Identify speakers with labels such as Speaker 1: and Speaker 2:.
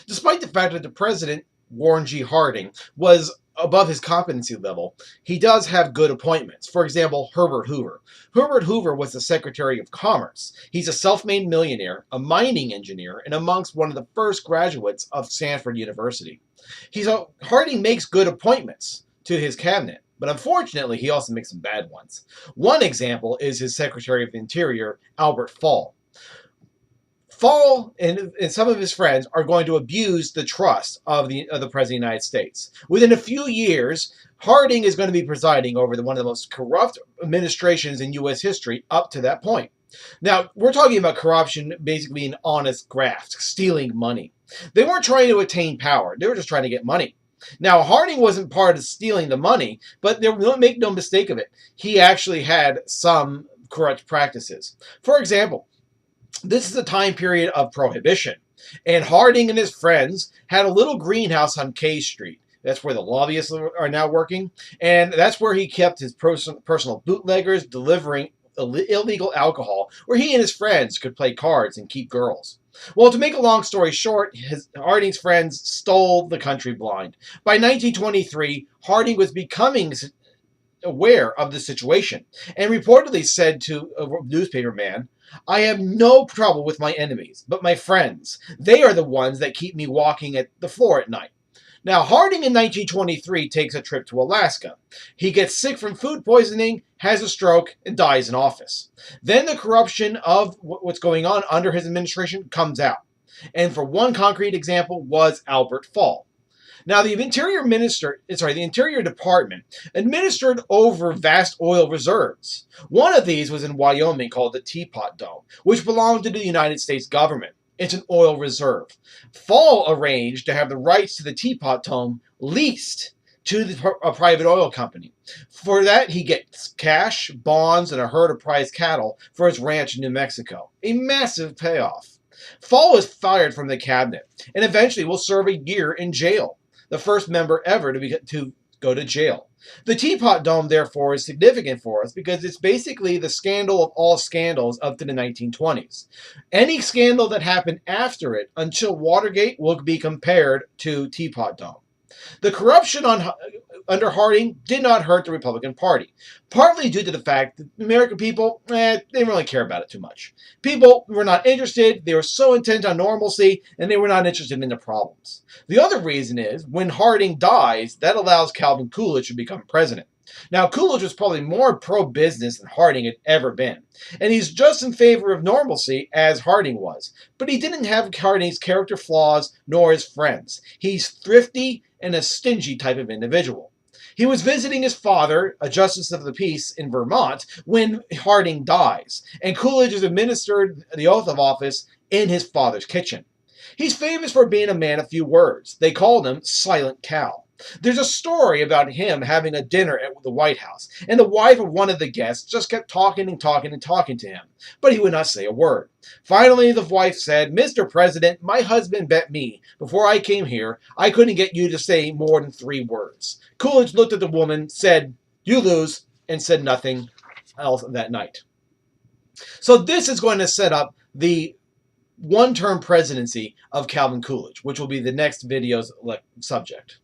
Speaker 1: Despite the fact that the president, Warren G. Harding, was above his competency level, he does have good appointments. For example, Herbert Hoover. Herbert Hoover was the Secretary of Commerce. He's a self-made millionaire, a mining engineer, and amongst one of the first graduates of Stanford University. Harding makes good appointments to his cabinet, but unfortunately, he also makes some bad ones. One example is his Secretary of the Interior, Albert Fall. Fall and some of his friends are going to abuse the trust of the President of the United States. Within a few years, Harding is going to be presiding over one of the most corrupt administrations in U.S. history up to that point. Now, we're talking about corruption, basically an honest graft, stealing money. They weren't trying to attain power. They were just trying to get money. Now, Harding wasn't part of stealing the money, but make no mistake of it, he actually had some corrupt practices. For example, this is a time period of prohibition, and Harding and his friends had a little greenhouse on K Street. That's where the lobbyists are now working, and that's where he kept his personal bootleggers delivering illegal alcohol, where he and his friends could play cards and keep girls. Well, to make a long story short, Harding's friends stole the country blind. By 1923, Harding was becoming aware of the situation and reportedly said to a newspaper man, "I have no trouble with my enemies, but my friends. They are the ones that keep me walking at the floor at night." Now, Harding in 1923 takes a trip to Alaska. He gets sick from food poisoning, has a stroke, and dies in office. Then the corruption of what's going on under his administration comes out. And for one concrete example was Albert Fall. Now, the Interior Department administered over vast oil reserves. One of these was in Wyoming called the Teapot Dome, which belonged to the United States government. It's an oil reserve. Fall arranged to have the rights to the Teapot Dome leased to a private oil company. For that, he gets cash, bonds, and a herd of prize cattle for his ranch in New Mexico. A massive payoff. Fall was fired from the cabinet and eventually will serve a year in jail, the first member ever to go to jail. The Teapot Dome, therefore, is significant for us because it's basically the scandal of all scandals up to the 1920s. Any scandal that happened after it until Watergate will be compared to Teapot Dome. The corruption under Harding did not hurt the Republican Party, partly due to the fact that the American people, they didn't really care about it too much. People were not interested, they were so intent on normalcy, and they were not interested in the problems. The other reason is, when Harding dies, that allows Calvin Coolidge to become president. Now, Coolidge was probably more pro-business than Harding had ever been, and he's just in favor of normalcy as Harding was. But he didn't have Harding's character flaws nor his friends. He's thrifty and a stingy type of individual. He was visiting his father, a justice of the peace in Vermont, when Harding dies, and Coolidge is administered the oath of office in his father's kitchen. He's famous for being a man of few words. They called him Silent Cal. There's a story about him having a dinner at the White House, and the wife of one of the guests just kept talking and talking and talking to him, but he would not say a word. Finally, the wife said, "Mr. President, my husband bet me, before I came here, I couldn't get you to say more than 3 words. Coolidge looked at the woman, said, "You lose," and said nothing else that night. So this is going to set up the one-term presidency of Calvin Coolidge, which will be the next video's subject.